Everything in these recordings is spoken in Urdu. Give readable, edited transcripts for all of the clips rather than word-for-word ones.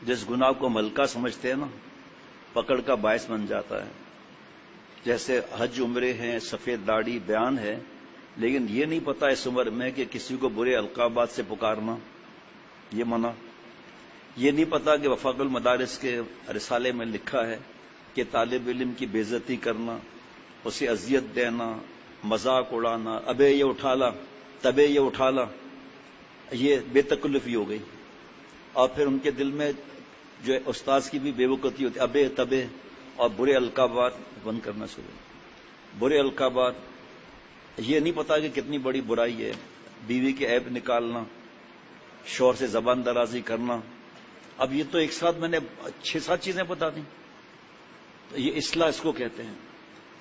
جس گناہ کو ملکہ سمجھتے ہیں نا، پکڑ کا باعث بن جاتا ہے. جیسے حج عمرے ہیں، سفید داڑھی بیان ہے، لیکن یہ نہیں پتا اس عمر میں کہ کسی کو برے القابات سے پکارنا یہ منع. یہ نہیں پتا کہ وفاق المدارس کے رسالے میں لکھا ہے کہ طالب علم کی بے عزتی کرنا، اسے اذیت دینا، مذاق اڑانا، ابے یہ اٹھا لا، تبے یہ اٹھا لا، یہ بے تکلفی ہو گئی. اور پھر ان کے دل میں جو استاذ کی بھی بے وقتی ہوتی، ابے تبے اور برے القابات بند کرنا شروع. برے القابات یہ نہیں پتا کہ کتنی بڑی برائی ہے. بیوی کے عیب نکالنا، شوہر سے زبان درازی کرنا. اب یہ تو ایک ساتھ میں نے 6-7 چیزیں بتا دیں. تو یہ اصلاح اس کو کہتے ہیں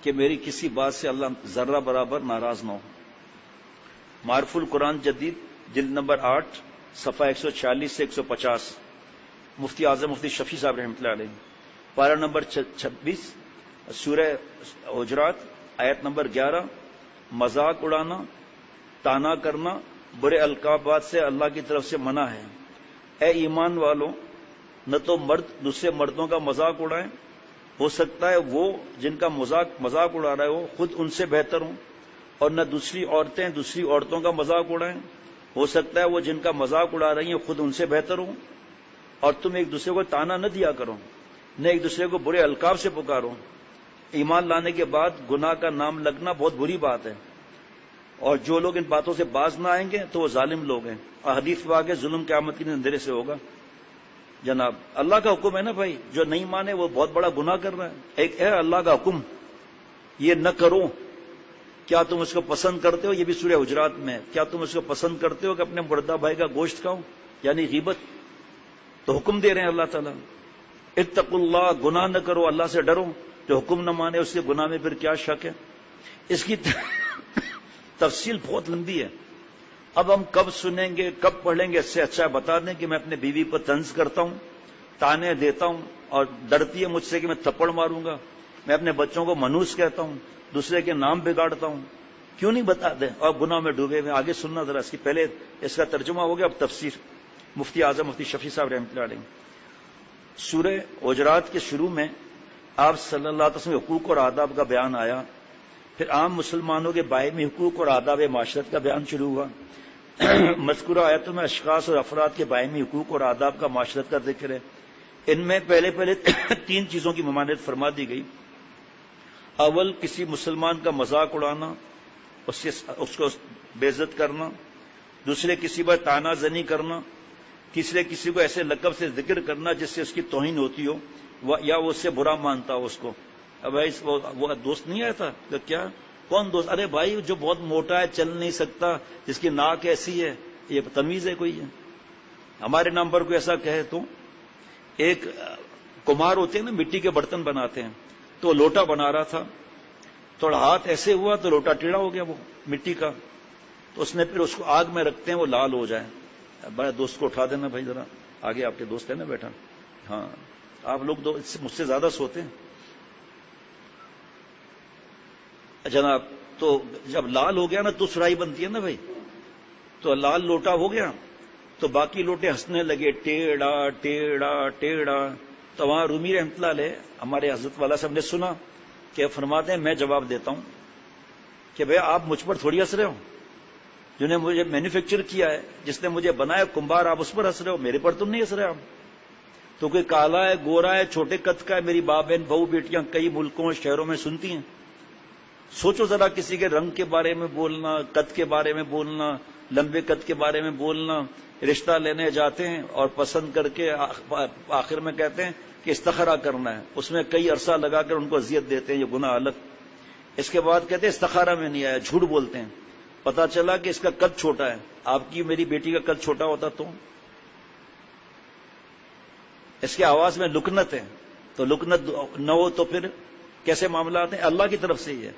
کہ میری کسی بات سے اللہ ذرہ برابر ناراض نہ ہو. معرف القرآن جدید جلد نمبر 8 صفحہ 140 سے 150، مفتی اعظم مفتی شفیع صاحب رحمۃ اللہ علیہ. پارہ نمبر 26 سورہ حجرات آیت نمبر 11. مذاق اڑانا، تانا کرنا، برے القابات سے اللہ کی طرف سے منع ہے. اے ایمان والوں، نہ تو مرد دوسرے مردوں کا مذاق اڑائیں، ہو سکتا ہے وہ جن کا مذاق اڑا رہے ہو خود ان سے بہتر ہوں، اور نہ دوسری عورتیں دوسری عورتوں کا مذاق اڑائیں، ہو سکتا ہے وہ جن کا مذاق اڑا رہی ہیں خود ان سے بہتر ہوں. اور تم ایک دوسرے کو تانا نہ دیا کرو، نہ ایک دوسرے کو برے القاب سے پکارو. ایمان لانے کے بعد گناہ کا نام لگنا بہت بری بات ہے، اور جو لوگ ان باتوں سے باز نہ آئیں گے تو وہ ظالم لوگ ہیں. اور حدیث واقع ظلم قیامت کے دن اندھیرے سے ہوگا. جناب اللہ کا حکم ہے نا بھائی، جو نہیں مانے وہ بہت بڑا گناہ کر رہا ہے. ایک ہے اللہ کا حکم، یہ نہ کرو. کیا تم اس کو پسند کرتے ہو؟ یہ بھی سورہ حجرات میں. کیا تم اس کو پسند کرتے ہو کہ اپنے مردہ بھائی کا گوشت کھاؤ، یعنی غیبت؟ تو حکم دے رہے ہیں اللہ تعالیٰ، اتقوا اللہ، گناہ نہ کرو، اللہ سے ڈرو. جو حکم نہ مانے اس کے گناہ میں پھر کیا شک ہے؟ اس کی تفصیل بہت لمبی ہے. اب ہم کب سنیں گے، کب پڑھیں گے؟ اس سے اچھا بتا دیں کہ میں اپنے بیوی پر طنز کرتا ہوں، تانے دیتا ہوں، اور ڈرتی ہے مجھ سے کہ میں تھپڑ ماروں گا. میں اپنے بچوں کو منوس کہتا ہوں، دوسرے کے نام بگاڑتا ہوں. کیوں نہیں بتا دیں؟ اور گناہ میں ڈوبے ہوئے. آگے سننا ذرا، اس کی پہلے اس کا ترجمہ ہو گیا، اب تفسیر. مفتی اعظم مفتی شفیع صاحب رحمۃ اللہ علیہ. سورہ حجرات کے شروع میں آپ صلی اللہ علیہ وسلم حقوق اور آداب کا بیان آیا. پھر عام مسلمانوں کے باہمی حقوق اور آداب معاشرت کا بیان شروع ہوا. مذکورہ آیتوں میں اشخاص اور افراد کے باہمی حقوق اور آداب کا معاشرت کا ذکر ہے. ان میں پہلے 3 چیزوں کی ممانعت فرما دی گئی. اول، کسی مسلمان کا مذاق اڑانا، اس کو بے عزت کرنا. دوسرے، کسی پر طعنہ زنی کرنا. تیسرے، کسی کو ایسے لقب سے ذکر کرنا جس سے اس کی توہین ہوتی ہو یا وہ اس سے برا مانتا ہو اس کو. اب بھائی وہ دوست نہیں آیا تھا کہ کیا کون دوست؟ ارے بھائی جو بہت موٹا ہے، چل نہیں سکتا، جس کی ناک ایسی ہے، یہ تمیز ہے کوئی ہے؟ ہمارے نام پر کوئی ایسا کہے تو. ایک کمار ہوتے ہیں نا، مٹی کے برتن بناتے ہیں، تو لوٹا بنا رہا تھا، تھوڑا ہاتھ ایسے ہوا تو لوٹا ٹیڑھا ہو گیا وہ مٹی کا. تو اس نے پھر اس کو آگ میں رکھتے ہیں وہ لال ہو جائے. بڑا دوست کو اٹھا دینا بھائی ذرا، آگے آپ کے دوست ہے نا بیٹھا. ہاں آپ لوگ مجھ سے زیادہ سوتے ہیں جناب. تو جب لال ہو گیا نا تو سرائی بنتی ہے نا بھائی، تو لال لوٹا ہو گیا تو باقی لوٹے ہنسنے لگے، ٹیڑھا ٹیڑھا ٹیڑھا. تو وہاں رومی رحمۃ اللہ علیہ ہمارے حضرت والا صاحب نے سنا کہ فرماتے ہیں میں جواب دیتا ہوں کہ بھئی آپ مجھ پر تھوڑی ہنس رہے ہو، جنہوں نے مجھے مینوفیکچر کیا ہے، جس نے مجھے بنایا کمبار، آپ اس پر ہنس رہے ہو، میرے پر تم نہیں ہنس رہے. آپ تو کوئی کالا ہے، گورا ہے، چھوٹے قد کا ہے، میری ماں بہن بہو بیٹیاں کئی ملکوں شہروں میں سنتی ہیں. سوچو ذرا، کسی کے رنگ کے بارے میں بولنا، قد کے بارے میں بولنا، لمبے قد کے بارے میں بولنا. رشتہ لینے جاتے ہیں اور پسند کر کے آخر میں کہتے ہیں کہ استخارہ کرنا ہے، اس میں کئی عرصہ لگا کر ان کو اذیت دیتے ہیں، یہ گناہ الگ. اس کے بعد کہتے ہیں استخارہ میں نہیں آیا، جھوٹ بولتے ہیں. پتا چلا کہ اس کا قد چھوٹا ہے، آپ کی میری بیٹی کا قد چھوٹا ہوتا تو. اس کے آواز میں لکنت ہے، تو لکنت نہ ہو تو پھر کیسے معاملات ہیں؟ اللہ کی طرف سے ہی ہے.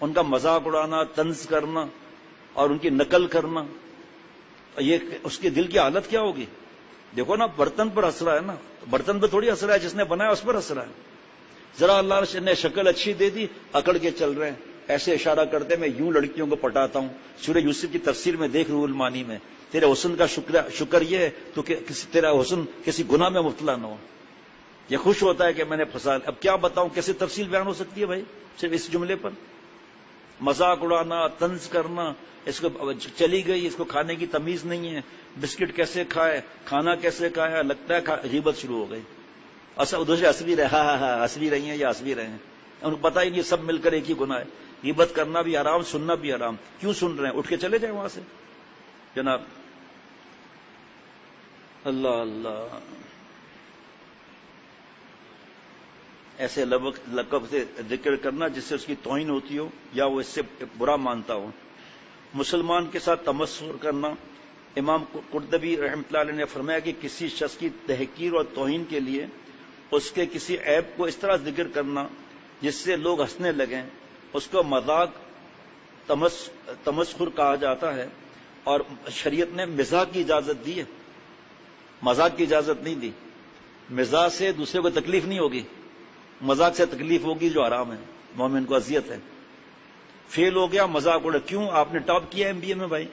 ان کا مذاق اڑانا، طنز کرنا اور ان کی نقل کرنا، یہ اس کے دل کی حالت کیا ہوگی؟ دیکھو نا، برتن پر ہنس رہا ہے نا، برتن پہ تھوڑی ہنس رہا ہے، جس نے بنایا اس پر ہنس رہا ہے. ذرا اللہ نے شکل اچھی دے دی، اکڑ کے چل رہے ہیں. ایسے اشارہ کرتے میں یوں لڑکیوں کو پٹاتا ہوں. سورہ یوسف کی تفسیر میں دیکھ روح المانی میں تیرے حسن کا شکر یہ ہے تو کہ تیرا حسن کسی گناہ میں مبتلا نہ ہو. یہ خوش ہوتا ہے کہ میں نے پھنسا. اب کیا بتاؤں, کیسے تفصیل بیان ہو سکتی ہے بھائی صرف اس جملے پر؟ مذاق اڑانا, طنز کرنا, اس کو چلی گئی, اس کو کھانے کی تمیز نہیں ہے, بسکٹ کیسے کھائے, کھانا کیسے کھایا, لگتا ہے غیبت شروع ہو گئی. دوسرے ہنس بھی رہے, ہاں ہنس بھی رہی ہیں یا ہنس بھی رہے ہیں, ان کو پتہ ہی نہیں سب مل کر ایک ہی گناہ ہے. غیبت کرنا بھی حرام, سننا بھی حرام. کیوں سن رہے ہیں؟ اٹھ کے چلے جائیں وہاں سے جناب. اللہ اللہ, ایسے لقب سے ذکر کرنا جس سے اس کی توہین ہوتی ہو یا وہ اس سے برا مانتا ہو. مسلمان کے ساتھ تمسخر کرنا. امام قرطبی رحمۃ اللہ علیہ نے فرمایا کہ کسی شخص کی تحقیر اور توہین کے لیے اس کے کسی عیب کو اس طرح ذکر کرنا جس سے لوگ ہنسنے لگیں, اس کو مذاق تمسخر کہا جاتا ہے. اور شریعت نے مزاح کی اجازت دی ہے, مذاق کی اجازت نہیں دی. مزاح سے دوسرے کو تکلیف نہیں ہوگی, مذاق سے تکلیف ہوگی جو حرام ہے, مومن کو اذیت ہے. فیل ہو گیا, مذاق اڑا, کیوں آپ نے ٹاپ کیا MBA میں بھائی,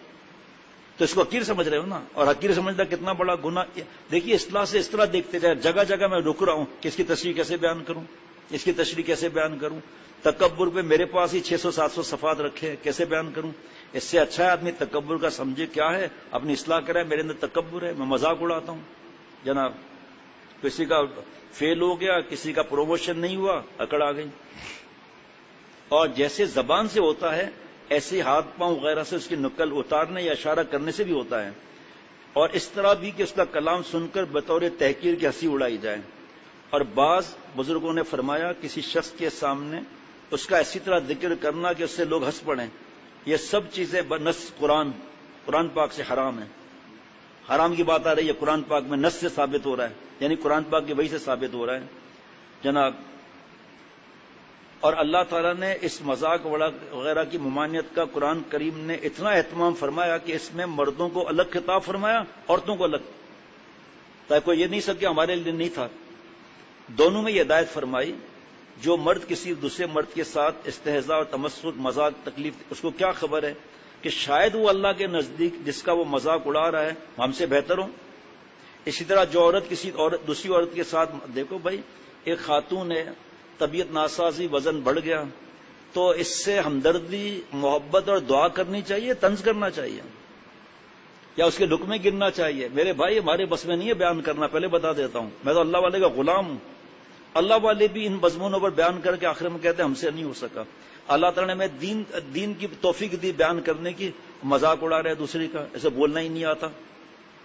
تو اس کو حقیر سمجھ رہے ہو نا. اور حقیر سمجھنا کتنا بڑا گناہ. دیکھیے اصلاح سے اس طرح دیکھتے جائیں, جگہ جگہ میں رک رہا ہوں کہ اس کی تشریح کیسے بیان کروں, اس کی تشریح کیسے بیان کروں. تکبر پہ میرے پاس ہی 600-700 صفحات رکھے ہیں, کیسے بیان کروں. اس سے اچھا ہے آدمی تکبر کا سمجھے کیا ہے, اپنی اصلاح کرے. میرے اندر تکبر ہے, میں مذاق اڑاتا ہوں جناب. کسی کا فیل ہو گیا, کسی کا پروموشن نہیں ہوا, اکڑ آ گئی. اور جیسے زبان سے ہوتا ہے ایسے ہاتھ پاؤں وغیرہ سے اس کی نقل اتارنے یا اشارہ کرنے سے بھی ہوتا ہے. اور اس طرح بھی کہ اس کا کلام سن کر بطور تحقیر کی ہنسی اڑائی جائے. اور بعض بزرگوں نے فرمایا کسی شخص کے سامنے اس کا اسی طرح ذکر کرنا کہ اس سے لوگ ہنس پڑیں, یہ سب چیزیں بنص قرآن پاک سے حرام ہیں. حرام کی بات آ رہی ہے, قرآن پاک میں نص سے ثابت ہو رہا ہے, یعنی قرآن پاک کی وحی سے ثابت ہو رہا ہے جناب. اور اللہ تعالیٰ نے اس مذاق وغیرہ کی ممانعت کا قرآن کریم نے اتنا اہتمام فرمایا کہ اس میں مردوں کو الگ خطاب فرمایا, عورتوں کو الگ, تاکہ کوئی یہ نہیں سکے ہمارے لیے نہیں تھا. دونوں میں یہ ہدایت فرمائی, جو مرد کسی دوسرے مرد کے ساتھ استہزاء اور تمسخر, مذاق, تکلیف, اس کو کیا خبر ہے کہ شاید وہ اللہ کے نزدیک جس کا وہ مذاق اڑا رہا ہے ہم سے بہتر ہو. اسی طرح جو عورت کسی دوسری عورت کے ساتھ, دیکھو بھائی ایک خاتون ہے, طبیعت ناسازی, وزن بڑھ گیا, تو اس سے ہمدردی, محبت اور دعا کرنی چاہیے, طنز کرنا چاہیے, یا اس کے لقمے گرنا چاہیے؟ میرے بھائی ہمارے بس میں نہیں ہے بیان کرنا, پہلے بتا دیتا ہوں, میں تو اللہ والے کا غلام ہوں. اللہ والے بھی ان مضمونوں پر بیان کر کے آخر میں کہتے ہیں ہم سے نہیں ہو سکا. اللہ تعالیٰ نے ہمیں دین کی توفیق دی بیان کرنے کی, مذاق اڑا رہے دوسری کا, ایسے بولنا ہی نہیں آتا,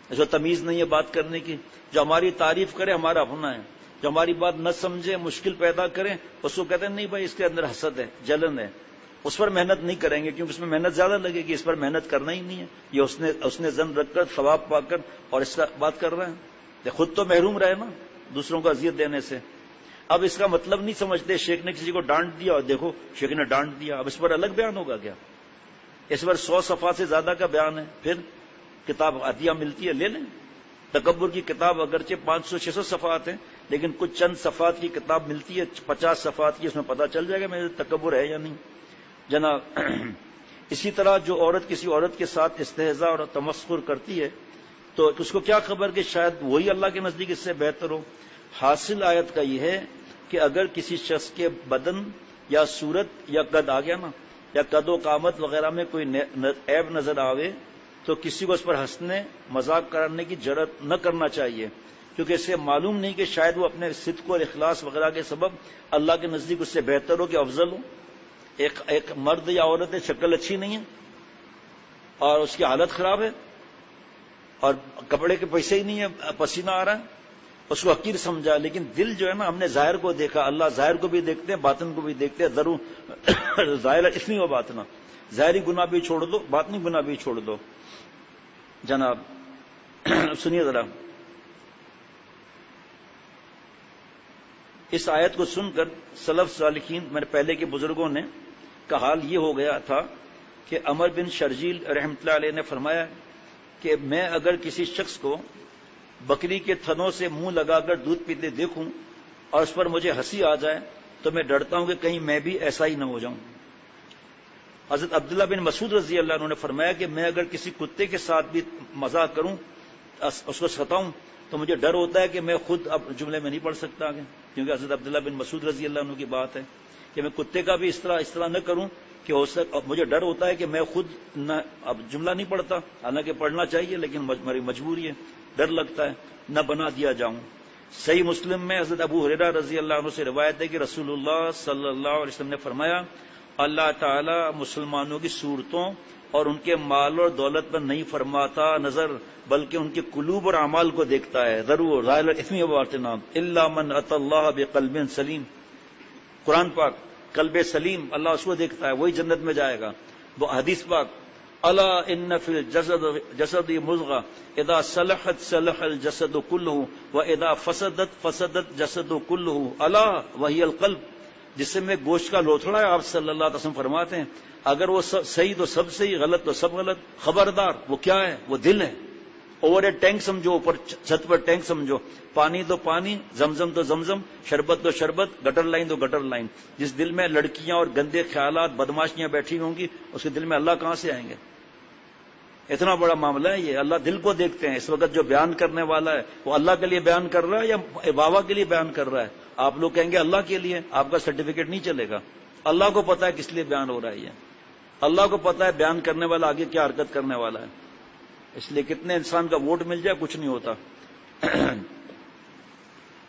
ایسے تمیز نہیں ہے بات کرنے کی. جو ہماری تعریف کرے ہمارا اپنا ہے, جو ہماری بات نہ سمجھے, مشکل پیدا کریں, اس کو کہتے ہیں نہیں بھائی اس کے اندر حسد ہے, جلن ہے, اس پر محنت نہیں کریں گے کیونکہ اس میں محنت زیادہ لگے گی, اس پر محنت کرنا ہی نہیں ہے. یہ اس نے زن رکھ کر ثواب پا کر اور اس کا بات کر رہے ہیں. خود تو محروم رہے نا دوسروں کو اذیت دینے سے. اب اس کا مطلب نہیں سمجھتے, شیخ نے کسی کو ڈانٹ دیا اور دیکھو شیخ نے ڈانٹ دیا, اب اس پر الگ بیان ہوگا کیا؟ اس پر 100 صفحات سے زیادہ کا بیان ہے. پھر کتاب عطیہ ملتی ہے, لے لیں. تکبر کی کتاب اگرچہ 500-600 صفحات ہیں, لیکن کچھ چند صفحات کی کتاب ملتی ہے 50 صفحات کی, اس میں پتہ چل جائے گا میرے تکبر ہے یا نہیں جناب. اسی طرح جو عورت کسی عورت کے ساتھ استہزاء اور تمسخر کرتی ہے تو اس کو کیا خبر کہ شاید وہی اللہ کے نزدیک اس سے بہتر ہو. حاصل آیت کا یہ ہے کہ اگر کسی شخص کے بدن یا صورت یا قد آ گیا نا, یا قد و قامت وغیرہ میں کوئی عیب نظر آوے تو کسی کو اس پر ہنسنے, مذاق کرنے کی جرات نہ کرنا چاہیے, کیونکہ اس سے معلوم نہیں کہ شاید وہ اپنے صدق اور اخلاص وغیرہ کے سبب اللہ کے نزدیک اس سے بہتر ہو کہ افضل ہو. ایک مرد یا عورت ہے, شکل اچھی نہیں ہے اور اس کی حالت خراب ہے اور کپڑے کے پیسے ہی نہیں ہے, پسینہ آ رہا ہے, اس کو حقیر سمجھا, لیکن دل جو ہے نا ہم نے ظاہر کو دیکھا. اللہ ظاہر کو بھی دیکھتے ہیں, باطن کو بھی دیکھتے ہیں. ضرور ظاہر اس لیے وہ باطنا, ظاہری گناہ بھی چھوڑ دو, باطنی گناہ بھی چھوڑ دو جناب. سنیے ذرا, اس آیت کو سن کر سلف صالحین, میرے پہلے کے بزرگوں نے کا حال یہ ہو گیا تھا کہ عمر بن شرجیل رحمۃ اللہ علیہ نے فرمایا کہ میں اگر کسی شخص کو بکری کے تھنوں سے منہ لگا کر دودھ پیتے دیکھوں اور اس پر مجھے ہنسی آ جائے تو میں ڈرتا ہوں کہ کہیں میں بھی ایسا ہی نہ ہو جاؤں. حضرت عبداللہ بن مسعود رضی اللہ عنہ نے فرمایا کہ میں اگر کسی کتے کے ساتھ بھی مزاق کروں، اس کو ستاؤں، تو مجھے ڈر ہوتا ہے کہ میں خود اب جملے میں نہیں پڑھ سکتا آگے، کیونکہ حضرت عبداللہ بن مسعود رضی اللہ عنہ کی بات ہے کہ میں کتے کا بھی اس طرح نہ کروں کہ مجھے ڈر ہوتا ہے کہ میں خود نہ اب جملہ نہیں پڑھتا، حالانکہ پڑھنا چاہیے لیکن میری مجبوری ہے، ڈر لگتا ہے نہ بنا دیا جاؤں۔ صحیح مسلم میں حضرت ابو ہریرہ رضی اللہ عنہ سے روایت ہے کہ رسول اللہ صلی اللہ علیہ وسلم نے فرمایا، اللہ تعالی مسلمانوں کی صورتوں اور ان کے مال اور دولت پر نہیں فرماتا نظر، بلکہ ان کے قلوب اور اعمال کو دیکھتا ہے۔ ذروا ظاہر الاثم والارتناب الا من اتى الله بقلب سلیم، قرآن پاک، قلب سلیم اللہ اس کو دیکھتا ہے، وہی جنت میں جائے گا۔ وہ حدیث پاک، الا ان فی الجسد مضغہ اذا صلحت صلح الجسد كله واذا فسدت فسد الجسد كله الا وهي القلب، جسم میں گوشت کا لوتھڑا ہے، آپ صلی اللہ علیہ وسلم فرماتے ہیں اگر وہ صحیح تو سب صحیح، غلط تو سب غلط، خبردار وہ کیا ہے، وہ دل ہے۔ اوور اے ٹینک سمجھو، اوپر چھت پر ٹینک سمجھو، پانی تو پانی، زمزم تو زمزم، شربت تو شربت، گٹر لائن تو گٹر لائن۔ جس دل میں لڑکیاں اور گندے خیالات، بدماشیاں بیٹھی ہوں گی، اس کے دل میں اللہ کہاں سے آئیں گے؟ اتنا بڑا معاملہ ہے یہ، اللہ دل کو دیکھتے ہیں۔ اس وقت جو بیان کرنے والا ہے وہ اللہ کے لیے بیان کر رہا ہے یا بابا کے لیے بیان کر رہا ہے؟ آپ لوگ کہیں گے اللہ کے لیے، آپ کا سرٹیفکیٹ نہیں چلے گا۔ اللہ کو پتا ہے کس لیے بیان ہو رہا ہے یہ، اللہ کو پتا ہے بیان کرنے والا آگے کیا حرکت کرنے والا ہے۔ اس لیے کتنے انسان کا ووٹ مل جائے کچھ نہیں ہوتا۔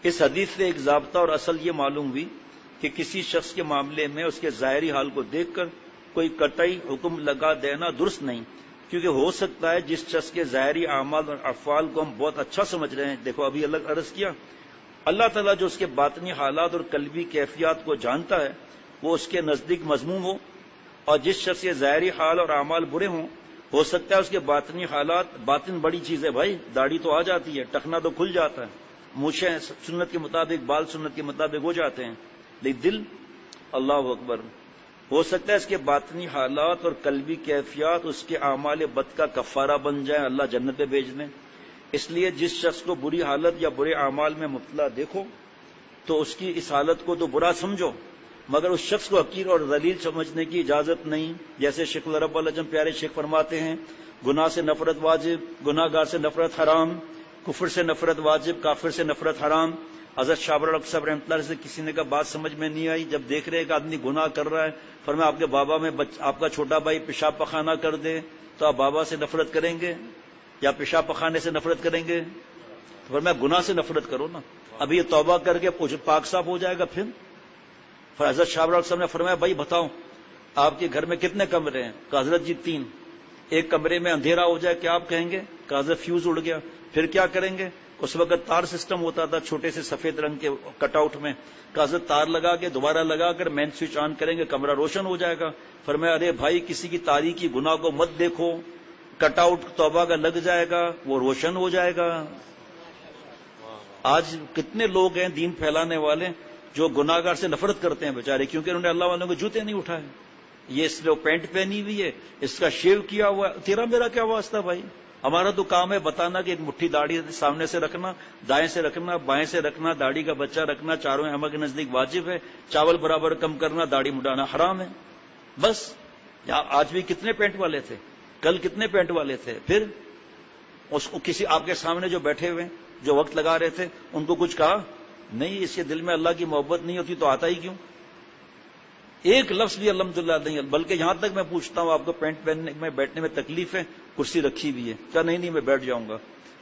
اس حدیث سے ایک ضابطہ اور اصل یہ معلوم ہوئی کہ کسی شخص کے معاملے میں اس کے ظاہری حال کو دیکھ کر کوئی قطعی حکم لگا دینا درست نہیں، کیونکہ ہو سکتا ہے جس شخص کے ظاہری اعمال اور افعال کو ہم بہت اچھا سمجھ رہے ہیں، دیکھو ابھی الگ عرض کیا، اللہ تعالیٰ جو اس کے باطنی حالات اور قلبی کیفیات کو جانتا ہے وہ اس کے نزدیک مذموم ہو، اور جس شخص کے ظاہری حال اور اعمال برے ہوں، ہو سکتا ہے اس کے باطنی حالات، باطن بڑی چیز ہے بھائی، داڑھی تو آ جاتی ہے، ٹخنا تو کھل جاتا ہے، مونچھیں سنت کے مطابق، بال سنت کے مطابق ہو جاتے ہیں، لیکن دل، اللہ اکبر، ہو سکتا ہے اس کے باطنی حالات اور قلبی کیفیات اس کے اعمال بد کا کفارہ بن جائیں، اللہ جنت پہ بھیج دیں۔ اس لیے جس شخص کو بری حالت یا برے اعمال میں مبتلا دیکھو تو اس کی اس حالت کو تو برا سمجھو، مگر اس شخص کو حقیر اور ذلیل سمجھنے کی اجازت نہیں۔ جیسے شیخ رب العجم پیارے شیخ فرماتے ہیں، گناہ سے نفرت واجب، گناہ گار سے نفرت حرام، کفر سے نفرت واجب، کافر سے نفرت حرام۔ حضرت شابر صاحب رحمۃ اللہ سے کسی نے کہا بات سمجھ میں نہیں آئی، جب دیکھ رہے کہ آدمی گناہ کر رہا ہے، فرمایا آپ کے بابا میں آپ کا چھوٹا بھائی پیشاب پخانہ کر دے تو آپ بابا سے نفرت کریں گے یا پیشاب پخانے سے نفرت کریں گے؟ تو فرمایا گناہ سے نفرت کرو نا، ابھی یہ توبہ کر کے پاک صاف ہو جائے گا پھر۔ حضرت شابر صاحب نے فرمایا بھائی بتاؤ آپ کے گھر میں کتنے کمرے ہیں؟ کہ حضرت جی 3۔ ایک کمرے میں اندھیرا ہو جائے کیا آپ کہیں گے؟ کہ حضرت فیوز اڑ گیا، پھر کیا کریں گے؟ اس وقت تار سسٹم ہوتا تھا چھوٹے سے سفید رنگ کے کٹ آؤٹ میں، کہ حضرت تار لگا کے دوبارہ لگا کر مین سوئچ آن کریں گے، کمرہ روشن ہو جائے گا۔ فرمایا ارے بھائی کسی کی تاریکی گناہ کو مت دیکھو، کٹ آؤٹ توبہ کا لگ جائے گا، وہ روشن ہو جائے گا۔ آج کتنے لوگ ہیں دین پھیلانے والے جو گناہ گار سے نفرت کرتے ہیں بیچارے، کیونکہ انہوں نے اللہ والوں کے جوتے نہیں اٹھائے۔ یہ اس نے پینٹ پہنی ہوئی ہے، اس کا شیو کیا ہوا ہے، تیرا میرا کیا واسطہ بھائی؟ ہمارا تو کام ہے بتانا کہ ایک مٹھی داڑھی سامنے سے رکھنا، دائیں سے رکھنا، بائیں سے رکھنا، داڑھی کا بچہ رکھنا چاروں احمد کے نزدیک واجب ہے، چاول برابر کم کرنا، داڑھی مڈانا حرام ہے۔ بس آج بھی کتنے پینٹ والے تھے، کل کتنے پینٹ والے تھے، پھر اس کو کسی آپ کے سامنے جو بیٹھے ہوئے جو وقت لگا رہے تھے ان کو کچھ کہا نہیں؟ اس کے دل میں اللہ کی محبت نہیں ہوتی تو آتا ہی کیوں؟ ایک لفظ بھی الحمدللہ نہیں، بلکہ یہاں تک میں پوچھتا ہوں آپ کو پینٹ پہننے میں بیٹھنے میں تکلیف ہے؟ کرسی رکھی ہوئی ہے، کہا نہیں میں بیٹھ جاؤں گا۔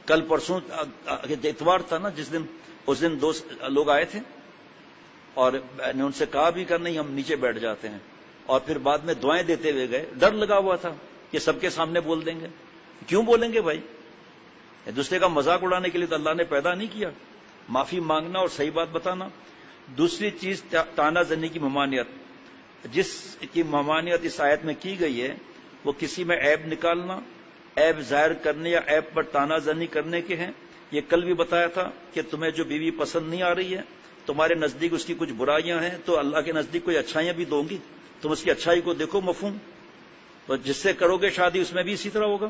کل پرسوں اتوار تھا نا جس دن، اس دن 2 لوگ آئے تھے اور میں نے ان سے کہا بھی کہ نہیں ہم نیچے بیٹھ جاتے ہیں، اور پھر بعد میں دعائیں دیتے ہوئے گئے، ڈر لگا ہوا تھا کہ سب کے سامنے بول دیں گے۔ کیوں بولیں گے بھائی؟ دوسرے کا مذاق اڑانے کے لیے تو اللہ نے پیدا نہیں کیا۔ معافی مانگنا اور صحیح بات بتانا۔ دوسری چیز تانا زنی کی ممانعت، جس کی ممانعت اس آیت میں کی گئی ہے وہ کسی میں عیب نکالنا، عیب ظاہر کرنے یا عیب پر تانا زنی کرنے کے ہیں۔ یہ کل بھی بتایا تھا کہ تمہیں جو بیوی پسند نہیں آ رہی ہے، تمہارے نزدیک اس کی کچھ برائیاں ہیں تو اللہ کے نزدیک کوئی اچھائیاں بھی دوں گی، تم اس کی اچھائی کو دیکھو۔ مفہوم تو جس سے کرو گے شادی اس میں بھی اسی طرح ہوگا،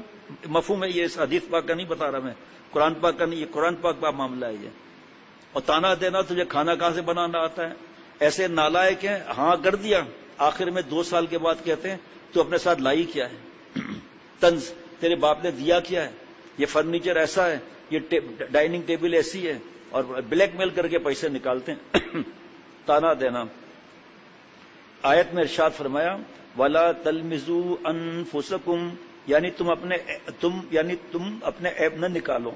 مفہوم ہے۔ یہ اس حدیث پاک کا نہیں بتا رہا میں، قرآن پاک کا نہیں، یہ قرآن پاک کا معاملہ ہے یہ۔ اور تانا دینا تجھے کھانا کہاں سے بنانا آتا ہے؟ ایسے نالائق ہیں، ہاں کر دیا آخر میں 2 سال کے بعد کہتے ہیں تو اپنے ساتھ لائی کیا ہے؟ طنز تیرے باپ نے دیا کیا ہے؟ یہ فرنیچر ایسا ہے، یہ ڈائننگ ٹیبل ایسی ہے، اور بلیک میل کر کے پیسے نکالتے ہیں تانا دینا۔ آیت میں ارشاد فرمایا وَلَا تَلْمِزُوا أَنفُسَكُمْ، یعنی تم اپنے عیب نہ نکالو۔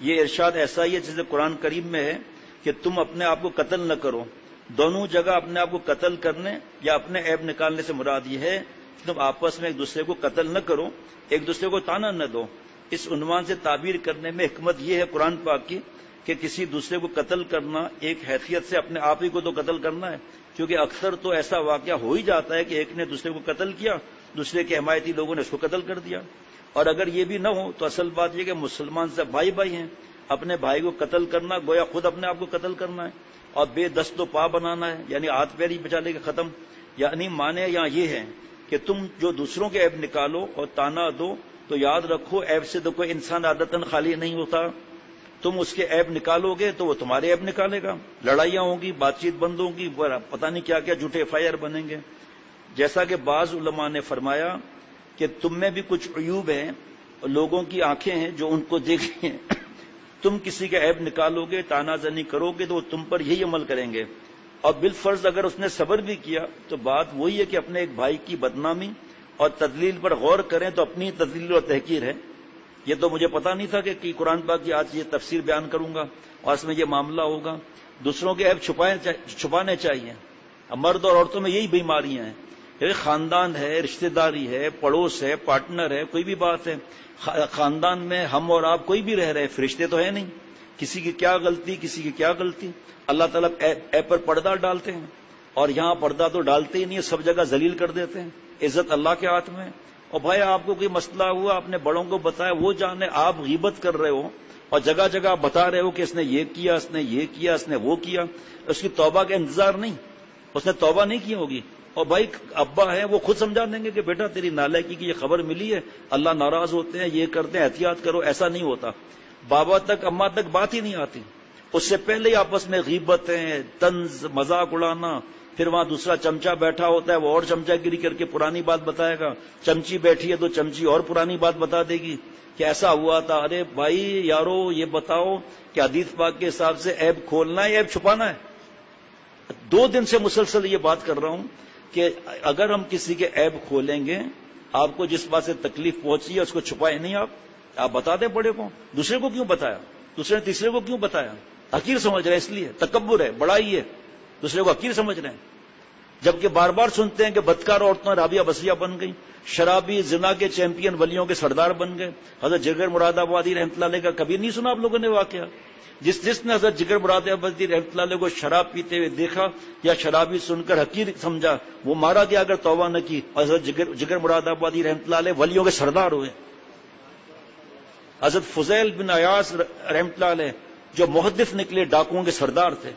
یہ ارشاد ایسا ہی ہے جیسے قرآن کریم میں ہے کہ تم اپنے آپ کو قتل نہ کرو۔ دونوں جگہ اپنے آپ کو قتل کرنے یا اپنے عیب نکالنے سے مراد یہ ہے کہ تم آپس میں ایک دوسرے کو قتل نہ کرو، ایک دوسرے کو تانا نہ دو۔ اس عنوان سے تعبیر کرنے میں حکمت یہ ہے قرآن پاک کی کہ کسی دوسرے کو قتل کرنا ایک حیثیت سے اپنے آپ ہی کو تو قتل کرنا ہے، کیونکہ اکثر تو ایسا واقعہ ہو ہی جاتا ہے کہ ایک نے دوسرے کو قتل کیا، دوسرے کے حمایتی لوگوں نے اس کو قتل کر دیا۔ اور اگر یہ بھی نہ ہو تو اصل بات یہ کہ مسلمان سے بھائی بھائی ہیں، اپنے بھائی کو قتل کرنا گویا خود اپنے آپ کو قتل کرنا ہے، اور بے دست و پا بنانا ہے، یعنی ہاتھ پیر ہی بچا لے کے ختم۔ یعنی معنی یہاں یہ ہے کہ تم جو دوسروں کے عیب نکالو اور تانا دو تو یاد رکھو عیب سے تو کوئی انسان عادتاً خالی نہیں ہوتا۔ تم اس کے عیب نکالو گے تو وہ تمہارے عیب نکالے گا، لڑائیاں ہوں گی، بات چیت بند ہوگی، پتہ نہیں کیا کیا جھوٹے FIR بنیں گے۔ جیسا کہ بعض علماء نے فرمایا کہ تم میں بھی کچھ عیوب ہیں، لوگوں کی آنکھیں ہیں جو ان کو دیکھیں، تم کسی کے عیب نکالو گے، تانا زنی کرو گے تو وہ تم پر یہی عمل کریں گے، اور بالفرض اگر اس نے صبر بھی کیا تو بات وہی ہے کہ اپنے ایک بھائی کی بدنامی اور تدلیل پر غور کریں تو اپنی تدلیل اور تحقیر ہے۔ یہ تو مجھے پتا نہیں تھا کہ قرآن پاک کی آج یہ تفسیر بیان کروں گا اور اس میں یہ معاملہ ہوگا۔ دوسروں کے عیب چھپانے چاہیے۔ مرد اور عورتوں میں یہی بیماریاں ہیں، خاندان ہے، رشتہ داری ہے، پڑوس ہے، پارٹنر ہے، کوئی بھی بات ہے، خاندان میں ہم اور آپ کوئی بھی رہ رہے، فرشتے تو ہے نہیں، کسی کی کیا غلطی کسی کی کیا غلطی۔ اللہ تعالیٰ عیب پر پردہ ڈالتے ہیں، اور یہاں پردہ تو ڈالتے ہی نہیں ہے، سب جگہ ذلیل کر دیتے ہیں۔ عزت اللہ کے ہاتھ میں۔ اور بھائی آپ کو کوئی مسئلہ ہوا، اپنے بڑوں کو بتایا، وہ جانے، آپ غیبت کر رہے ہو اور جگہ جگہ بتا رہے ہو کہ اس نے یہ کیا، اس نے یہ کیا، اس نے وہ کیا، اس کی توبہ کا انتظار نہیں، اس نے توبہ نہیں کی ہوگی۔ اور بھائی ابا ہے وہ خود سمجھا دیں گے کہ بیٹا تیری نالائکی کی یہ خبر ملی ہے، اللہ ناراض ہوتے ہیں، یہ کرتے ہیں، احتیاط کرو، ایسا نہیں ہوتا۔ بابا تک اماں تک بات ہی نہیں آتی، اس سے پہلے ہی آپس میں غیبتیں، طنز، مذاق اڑانا، پھر وہاں دوسرا چمچا بیٹھا ہوتا ہے وہ اور چمچا گیری کر کے پرانی بات بتائے گا، چمچی بیٹھی ہے تو چمچی اور پرانی بات بتا دے گی کہ ایسا ہوا تھا۔ ارے بھائی یارو یہ بتاؤ کہ حدیث پاک کے حساب سے عیب کھولنا ہے یا عیب چھپانا ہے؟ 2 دن سے مسلسل یہ بات کر رہا ہوں کہ اگر ہم کسی کے عیب کھولیں گے، آپ کو جس بات سے تکلیف پہنچی ہے اس کو چھپائیں نہیں، آپ بتا دیں بڑے کو، دوسرے کو کیوں بتایا، دوسرے نے تیسرے کو کیوں بتایا؟ حقیر سمجھ رہے ہیں، اس لیے تکبر ہے، بڑائی ہے، دوسرے کو حقیر سمجھ رہے ہیں۔ جبکہ بار بار سنتے ہیں کہ بدکار عورتیں رابعہ بصریہ بن گئیں، شرابی زنا کے چیمپئن ولیوں کے سردار بن گئے۔ حضرت جگر مراد آبادی رحمۃ اللہ علیہ کا کبھی نہیں سنا آپ لوگوں نے واقعہ؟ جس نے حضرت جگر مراد آبادی رحمۃ اللہ علیہ کو شراب پیتے ہوئے دیکھا یا شرابی سن کر حقیر سمجھا، وہ مارا گیا اگر توبہ نہ کی۔ حضرت جگر مراد آبادی رحمۃ اللہ علیہ ولیوں کے سردار ہوئے۔ حضرت فضیل بن عیاض رحمۃ اللہ علیہ جو محدث نکلے، ڈاکوؤں کے سردار تھے،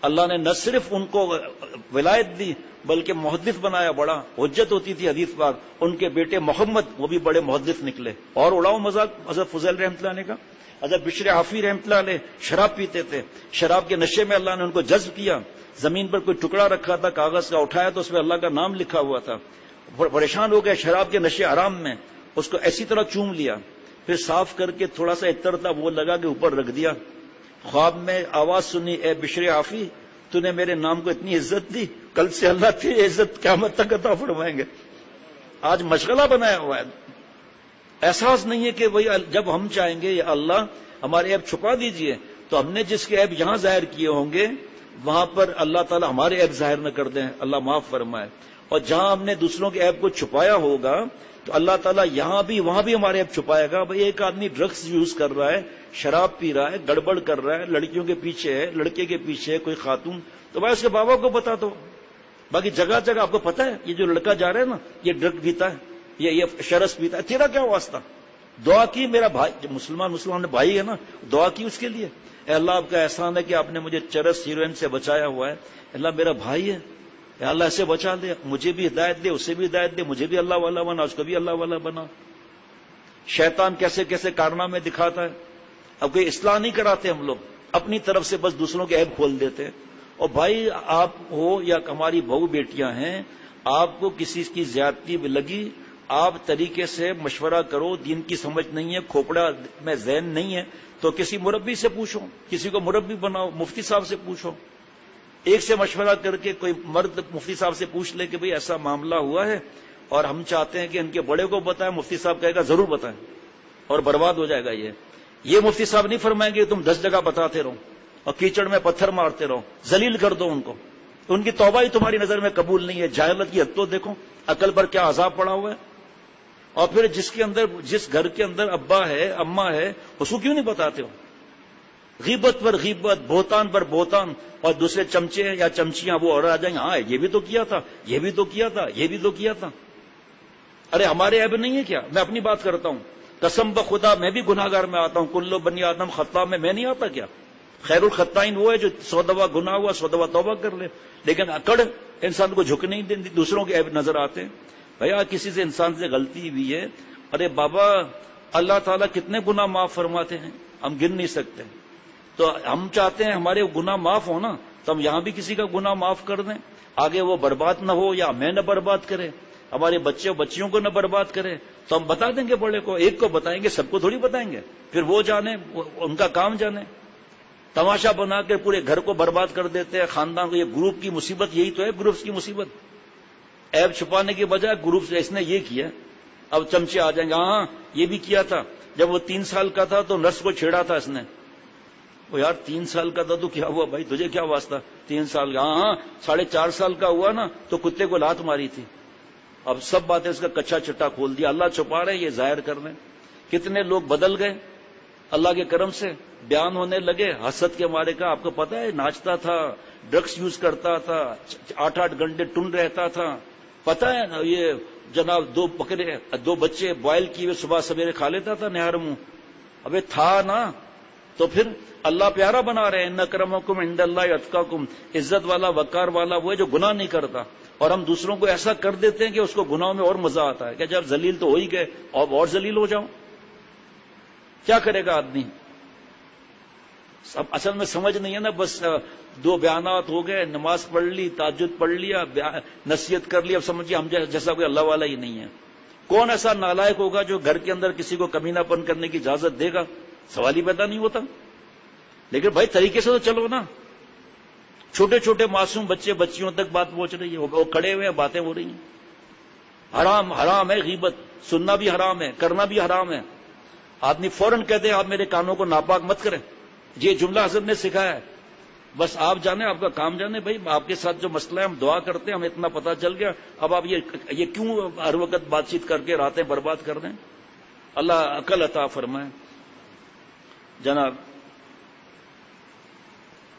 اللہ نے نہ صرف ان کو ولایت دی بلکہ محدث بنایا، بڑا حجت ہوتی تھی حدیث پاک۔ ان کے بیٹے محمد وہ بھی بڑے محدث نکلے۔ اور اڑاؤ مذاق حضرت فضیل رحمۃ اللہ علیہ کا۔ حضرت بشر حافی رحمۃ اللہ علیہ شراب پیتے تھے، شراب کے نشے میں اللہ نے ان کو جذب کیا، زمین پر کوئی ٹکڑا رکھا تھا کاغذ کا، اٹھایا تو اس میں اللہ کا نام لکھا ہوا تھا، پریشان ہو گئے شراب کے نشے حرام میں، اس کو ایسی طرح چوم لیا، پھر صاف کر کے تھوڑا سا عطر تھا وہ لگا کے اوپر رکھ دیا۔ خواب میں آواز سنی، اے بشر حافی تو نے میرے نام کو اتنی عزت دی، کل سے اللہ تیری عزت قیامت تک عطا فرمائیں گے۔ آج مشغلہ بنایا ہوا ہے، احساس نہیں ہے کہ وہی جب ہم چاہیں گے یا اللہ ہمارے عیب چھپا دیجئے تو ہم نے جس کے عیب یہاں ظاہر کیے ہوں گے وہاں پر اللہ تعالی ہمارے عیب ظاہر نہ کر دیں، اللہ معاف فرمائے۔ اور جہاں ہم نے دوسروں کے عیب کو چھپایا ہوگا تو اللہ تعالیٰ یہاں بھی وہاں بھی ہمارے عیب چھپائے گا۔ بھئی ایک آدمی ڈرگس یوز کر رہا ہے، شراب پی رہا ہے، گڑبڑ کر رہا ہے، لڑکیوں کے پیچھے ہے، لڑکے کے پیچھے ہے کوئی خاتون، تو بھائی اس کے بابا کو بتا دو۔ باقی جگہ جگہ آپ کو پتا ہے یہ جو لڑکا جا رہا ہے نا یہ ڈرگ پیتا ہے، یہ شرس پیتا ہے، تیرا کیا واسطہ؟ دعا کی میرا بھائی، مسلمان بھائی ہے نا، دعا کی اس کے لیے، اے اللہ آپ کا احسان ہے کہ آپ نے مجھے چرس ہیروئن سے بچایا ہوا ہے، اللہ میرا بھائی ہے، اے اللہ ایسے بچا دے، مجھے بھی ہدایت دے، اسے بھی ہدایت دے، مجھے بھی اللہ والا بنا، اس کو بھی اللہ والا بنا۔ شیطان کیسے کیسے کارنامے دکھاتا ہے۔ اب کوئی اصلاح نہیں کراتے ہم لوگ، اپنی طرف سے بس دوسروں کے عیب کھول دیتے ہیں۔ اور بھائی آپ ہو یا ہماری بہو بیٹیاں ہیں، آپ کو کسی کی زیادتی لگی، آپ طریقے سے مشورہ کرو، دین کی سمجھ نہیں ہے، کھوپڑا میں ذہن نہیں ہے، تو کسی مربی سے پوچھو، کسی کو مربی بناؤ، مفتی صاحب سے پوچھو، ایک سے مشورہ کر کے کوئی مرد مفتی صاحب سے پوچھ لے کہ بھئی ایسا معاملہ ہوا ہے اور ہم چاہتے ہیں کہ ان کے بڑے کو بتائیں، مفتی صاحب کہے گا ضرور بتائیں، اور برباد ہو جائے گا یہ مفتی صاحب نہیں فرمائیں گے تم 10 جگہ بتاتے رہو اور کیچڑ میں پتھر مارتے رہو، ذلیل کر دو ان کو، ان کی توبہ ہی تمہاری نظر میں قبول نہیں ہے، جاہلت کی حد تو دیکھو، عقل پر کیا عذاب پڑا ہوا ہے۔ اور پھر جس گھر کے اندر ابا ہے اماں ہے اس کو کیوں نہیں بتاتے ہو؟ غیبت پر غیبت، بہتان پر بہتان، اور دوسرے چمچے یا چمچیاں وہ اور آ جائیں گے، ہاں یہ بھی تو کیا تھا، یہ بھی تو کیا تھا، یہ بھی تو کیا تھا۔ ارے ہمارے عیب نہیں ہے کیا؟ میں اپنی بات کرتا ہوں، قسم بخدا میں بھی گناہگار میں آتا ہوں، کلو بنی آدم خطا میں نہیں آتا کیا؟ خیر الخطائین وہ ہے جو 100 دفعہ گناہ ہوا 100 دفعہ توبہ کر لے، لیکن اکڑ انسان کو جھک نہیں دیتی، دوسروں کے عیب نظر آتے ہیں۔ بھیا کسی سے انسان سے غلطی ہوئی ہے، ارے بابا اللہ تعالیٰ کتنے گناہ معاف فرماتے ہیں، ہم گن نہیں سکتے، تو ہم چاہتے ہیں ہمارے گناہ معاف ہو نا، تو ہم یہاں بھی کسی کا گناہ معاف کر دیں، آگے وہ برباد نہ ہو یا ہمیں نہ برباد کرے، ہمارے بچے اور بچیوں کو نہ برباد کرے، تو ہم بتا دیں گے بڑے کو، ایک کو بتائیں گے، سب کو تھوڑی بتائیں گے، پھر وہ جانے، ان کا کام جانے۔ تماشا بنا کے پورے گھر کو برباد کر دیتے ہیں، خاندان کو۔ یہ گروپ کی مصیبت یہی تو ہے، گروپس کی مصیبت، عیب چھپانے کے بجائے گروپ سے اس نے یہ کیا، اب چمچے آ جائیں گے، ہاں یہ بھی کیا تھا، جب وہ 3 سال کا تھا تو نرس کو چھیڑا تھا اس نے، وہ یار 3 سال کا تھا تو کیا ہوا بھائی، تجھے کیا واسطہ 3 سال کا، ہاں 4.5 سال کا ہوا نا تو کتے کو لات ماری تھی، اب سب باتیں اس کا کچا چٹا کھول دیا، اللہ چھپا رہے، یہ ظاہر کر رہے ہیں۔ کتنے لوگ بدل گئے اللہ کے کرم سے، بیان ہونے لگے حسد کے مارے کا، آپ کو پتا ہے ناچتا تھا، ڈرگس یوز کرتا تھا، 8 گھنٹے ٹن رہتا تھا، پتا ہے یہ جناب 2 بچے بوائل کیے ہوئے صبح سویرے کھا لیتا تھا نہار منہ، ابے تھا نا، تو پھر اللہ پیارا بنا رہے ہیں، ان اکرمکم عند اللہ اتقاکم، عزت والا وقار والا وہ ہے جو گناہ نہیں کرتا، اور ہم دوسروں کو ایسا کر دیتے ہیں کہ اس کو گناہوں میں اور مزہ آتا ہے کہ جب ذلیل تو ہو ہی گئے اور ذلیل ہو جاؤں، کیا کرے گا آدمی؟ اب اصل میں سمجھ نہیں ہے نا، بس 2 بیانات ہو گئے، نماز پڑھ لی، تہجد پڑھ لیا، نصیحت کر لی، اب سمجھیے ہم جیسا کوئی اللہ والا ہی نہیں ہے۔ کون ایسا نالائق ہوگا جو گھر کے اندر کسی کو کمینہ پن کرنے کی اجازت دے گا؟ سوال ہی پیدا نہیں ہوتا۔ لیکن بھائی طریقے سے تو چلو نا، چھوٹے چھوٹے معصوم بچے بچیوں تک بات پہنچ رہی ہے، وہ کھڑے ہوئے ہیں، باتیں ہو رہی ہیں، حرام ہے غیبت، سننا بھی حرام ہے، کرنا بھی حرام ہے۔ آدمی فوراً کہتے ہیں آپ میرے کانوں کو ناپاک مت کریں، یہ جملہ حضرت نے سکھایا ہے، بس آپ جانے، آپ کا کام جانے، بھائی آپ کے ساتھ جو مسئلہ ہے ہم دعا کرتے ہیں، ہمیں اتنا پتہ چل گیا، اب آپ یہ کیوں ہر وقت بات چیت کر کے راتیں برباد کر دیں؟ اللہ عقل عطا فرمائے۔ جناب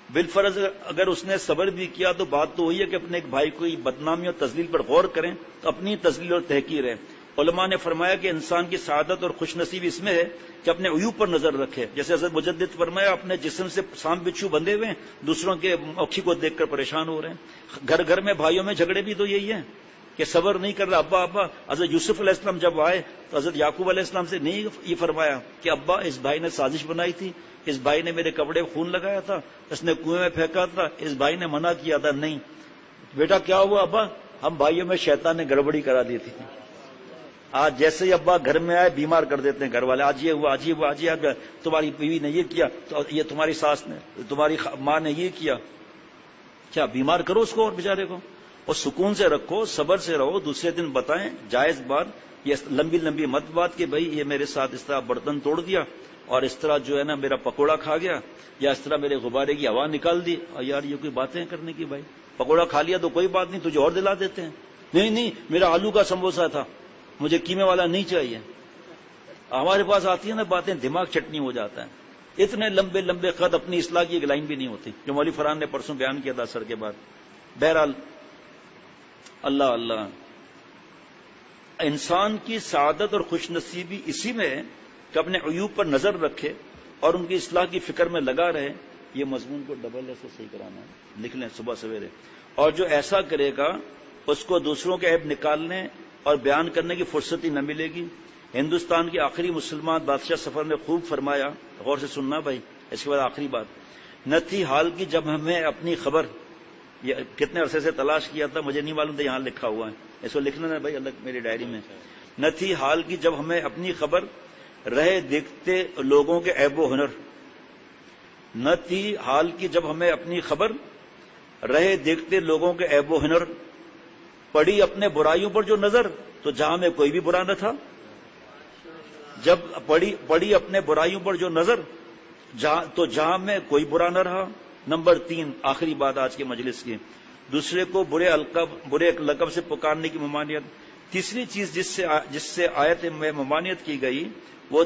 بالفرض اگر اس نے صبر بھی کیا تو بات تو وہی ہے کہ اپنے ایک بھائی کو بدنامی اور تذلیل پر غور کریں تو اپنی تذلیل اور تحقیر ہے۔ علماء نے فرمایا کہ انسان کی سعادت اور خوش نصیبی اس میں ہے کہ اپنے عیوب پر نظر رکھے، جیسے حضرت مجدد فرمایا اپنے جسم سے سانپ بچھو بندھے ہوئے ہیں، دوسروں کے اوکھی کو دیکھ کر پریشان ہو رہے ہیں۔ گھر گھر میں بھائیوں میں جھگڑے بھی تو یہی ہیں کہ صبر نہیں کر رہا، ابا حضرت یوسف علیہ السلام جب آئے تو حضرت یعقوب علیہ السلام سے نہیں یہ فرمایا کہ ابا اس بھائی نے سازش بنائی تھی، اس بھائی نے میرے کپڑے خون لگایا تھا، اس نے کنویں میں پھینکا تھا، اس بھائی نے منع کیا تھا، نہیں بیٹا کیا ہوا ابا، ہم بھائیوں میں شیطان نے گڑبڑی کرا دی تھی۔ آج جیسے ہی ابا گھر میں آئے بیمار کر دیتے ہیں گھر والے، آج یہ ہوا، آج یہ ہوا، آج یہ تمہاری بیوی نے یہ کیا، تو یہ تمہاری ساس نے، تمہاری ماں نے یہ کیا، کیا بیمار کرو اس کو اور بیچارے کو، اور سکون سے رکھو، صبر سے رہو، دوسرے دن بتائیں جائز بات، یہ لمبی لمبی مت بات کہ بھائی یہ میرے ساتھ اس طرح برتن توڑ دیا اور اس طرح جو ہے نا میرا پکوڑا کھا گیا، یا اس طرح میرے غبارے کی ہوا نکال دی، اور یار یہ کوئی باتیں کرنے کی، بھائی پکوڑا کھا لیا تو کوئی بات نہیں، تجھے اور دلا دیتے ہیں، نہیں میرا آلو کا سموسا تھا، مجھے قیمے والا نہیں چاہیے۔ ہمارے پاس آتی ہے نا باتیں، دماغ چٹنی ہو جاتا ہے، اتنے لمبے لمبے خط، اپنی اصلاح کی ایک لائن بھی نہیں ہوتی، جو مولوی فرحان نے پرسوں بیان کیا تھا اثر کے بعد۔ بہرحال اللہ انسان کی سعادت اور خوش نصیبی اسی میں ہے کہ اپنے عیوب پر نظر رکھے اور ان کی اصلاح کی فکر میں لگا رہے۔ یہ مضمون کو ڈبل ایسے صحیح کرانا ہے، لکھ لیں صبح سویرے، اور جو ایسا کرے گا اس کو دوسروں کے عیب نکالنے اور بیان کرنے کی فرصت ہی نہ ملے گی۔ ہندوستان کے آخری مسلمان بادشاہ سفر نے خوب فرمایا، غور سے سننا بھائی، اس کے بعد آخری بات، نہ تھی حال کی جب ہمیں اپنی خبر، یہ کتنے عرصے سے تلاش کیا تھا مجھے نہیں معلوم تھا، یہاں لکھا ہوا ہے، اس کو لکھنا نا بھائی الگ میری ڈائری میں. نہ تھی حال کی جب ہمیں اپنی خبر رہے دیکھتے لوگوں کے عیب و ہنر. نہ تھی حال کی جب ہمیں اپنی خبر رہے دیکھتے لوگوں کے عیب و ہنر. پڑی اپنے برائیوں پر جو نظر تو جہاں میں کوئی بھی برا نہ تھا. جب پڑی اپنے برائیوں پر جو نظر تو جہاں میں کوئی برا نہ رہا. نمبر 3 آخری بات آج کے مجلس کی، دوسرے کو برے لقب سے پکارنے کی ممانعت. تیسری چیز جس سے آیت میں ممانعت کی گئی وہ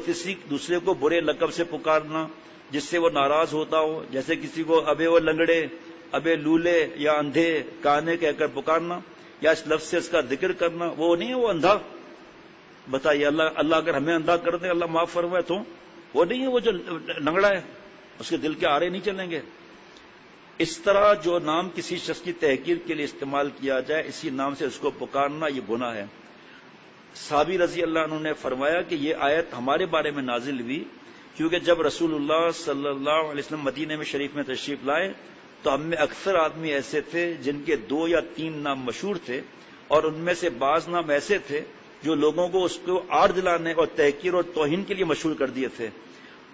دوسرے کو برے لقب سے پکارنا جس سے وہ ناراض ہوتا ہو، جیسے کسی کو ابے وہ لنگڑے، ابے لولے یا اندھے کانے کہہ کر پکارنا یا اس لفظ سے اس کا ذکر کرنا. وہ نہیں ہے وہ اندھا، بتائیے اللہ اگر ہمیں اندھا کر دے اللہ معاف فرمائے تو وہ نہیں ہے وہ جو لنگڑا ہے، اس کے دل کے آرے نہیں چلیں گے. اس طرح جو نام کسی شخص کی تحقیر کے لیے استعمال کیا جائے اسی نام سے اس کو پکارنا یہ گناہ ہے. صحابی رضی اللہ عنہ نے فرمایا کہ یہ آیت ہمارے بارے میں نازل ہوئی کیونکہ جب رسول اللہ صلی اللہ علیہ وسلم مدینہ میں شریف میں تشریف لائے تو ہم میں اکثر آدمی ایسے تھے جن کے 2 یا 3 نام مشہور تھے، اور ان میں سے بعض نام ایسے تھے جو لوگوں کو اس کو آڑ دلانے اور تحقیر اور توہین کے لیے مشہور کر دیے تھے.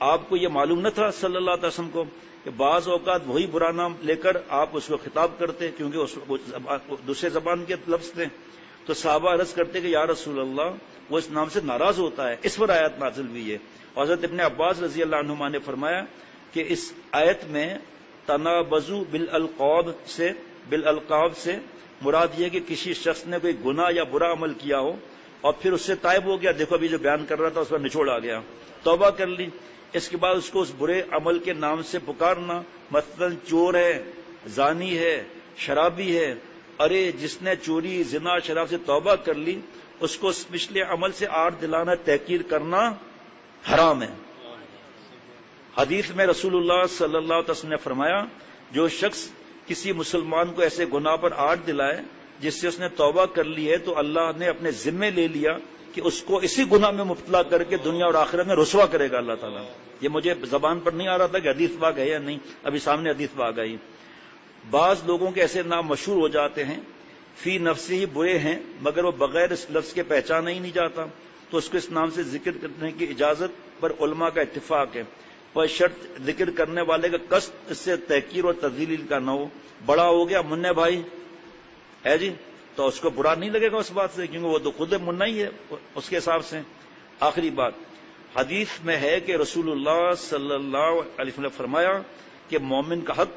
آپ کو یہ معلوم نہ تھا صلی اللہ علیہ وسلم کو کہ بعض اوقات وہی برا نام لے کر آپ اس کو خطاب کرتے کیونکہ اس دوسرے زبان کے لفظ تھے. تو صحابہ عرض کرتے کہ یا رسول اللہ وہ اس نام سے ناراض ہوتا ہے. اس پر آیت نازل ہوئی ہے. حضرت ابن عباس رضی اللہ عنہما نے فرمایا کہ اس آیت میں تنابزو بالالقاب سے مراد یہ کہ کسی شخص نے کوئی گناہ یا برا عمل کیا ہو اور پھر اس سے تائب ہو گیا، دیکھو ابھی جو بیان کر رہا تھا اس پر نچوڑ آ گیا، توبہ کر لی، اس کے بعد اس کو اس برے عمل کے نام سے پکارنا، مثلا چور ہے، زانی ہے، شرابی ہے. ارے جس نے چوری، زنا، شراب سے توبہ کر لی اس کو اس پچھلے عمل سے آڑ دلانا، تحقیر کرنا حرام ہے. حدیث میں رسول اللہ صلی اللہ علیہ وسلم نے فرمایا جو شخص کسی مسلمان کو ایسے گناہ پر آڑ دلائے جس سے اس نے توبہ کر لی ہے تو اللہ نے اپنے ذمے لے لیا کہ اس کو اسی گناہ میں مبتلا کر کے دنیا اور آخرت میں رسوا کرے گا اللہ تعالیٰ. یہ مجھے زبان پر نہیں آ رہا تھا کہ حدیث پاک ہے یا نہیں، ابھی سامنے حدیث پاک آئی. بعض لوگوں کے ایسے نام مشہور ہو جاتے ہیں فی نفسی ہی برے ہیں مگر وہ بغیر اس لفظ کے پہچانا ہی نہیں جاتا، تو اس کو اس نام سے ذکر کرنے کی اجازت پر علماء کا اتفاق ہے، پر شرط ذکر کرنے والے کا قصد اس سے تحقیر اور تذلیل کا نہ ہو. بڑا ہو گیا منع بھائی ہے جی تو اس کو برا نہیں لگے گا اس بات سے کیونکہ وہ تو خود منع ہی ہے اس کے حساب سے. آخری بات حدیث میں ہے کہ رسول اللہ صلی اللہ علیہ وسلم نے فرمایا کہ مومن کا حق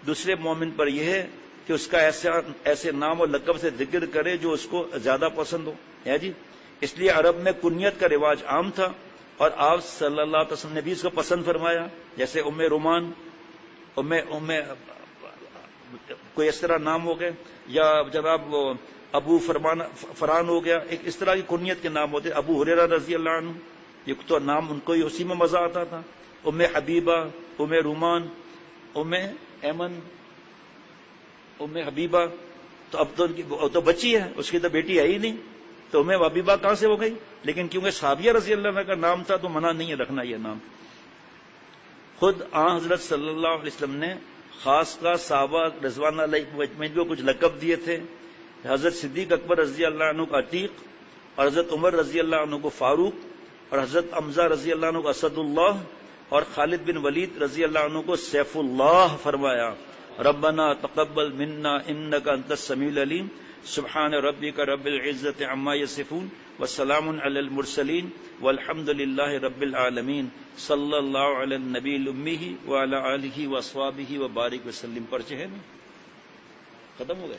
دوسرے مومن پر یہ ہے کہ اس کا ایسے نام اور لقب سے ذکر کرے جو اس کو زیادہ پسند ہو ہے جی. اس لیے عرب میں کنیت کا رواج عام تھا اور آپ صلی اللہ علیہ وسلم نے بھی اس کو پسند فرمایا، جیسے ام رومان، کوئی اس طرح نام ہو گئے، یا جناب ابو فران ہو گیا، ایک اس طرح کی کنیت کے نام ہوتے. ابو ہریرہ رضی اللہ عنہ یہ تو نام ان کو ہی اسی میں مزہ آتا تھا. ام حبیبہ، ام رومان، ام ایمن، ام حبیبہ، تو اب تو بچی ہے، اس کی تو بیٹی ہے ہی نہیں، تو ام حبیبہ کہاں سے ہو گئی؟ لیکن کیونکہ صحابیہ رضی اللہ عنہ کا نام تھا تو منع نہیں ہے رکھنا یہ نام. خود آن حضرت صلی اللہ علیہ وسلم نے خاص کا صحابہ رضوان اللہ مجمعین کو کچھ لقب دیے تھے. حضرت صدیق اکبر رضی اللہ عنہ کو عتیق، اور حضرت عمر رضی اللہ عنہ کو فاروق، اور حضرت حمزہ رضی اللہ عنہ کو اسد اللہ، اور خالد بن ولید رضی اللہ عنہ کو سیف اللہ فرمایا. ربنا تقبل منا انک انت السمیع العلیم، سبحان ربک رب العزت عما یصفون، وسلام علی المرسلین، والحمد للہ رب العالمین. صلی اللہ علی النبی الامی وعلی آلہ واصحابہ وبارک وسلم. پرچے ہیں ختم ہو گئے.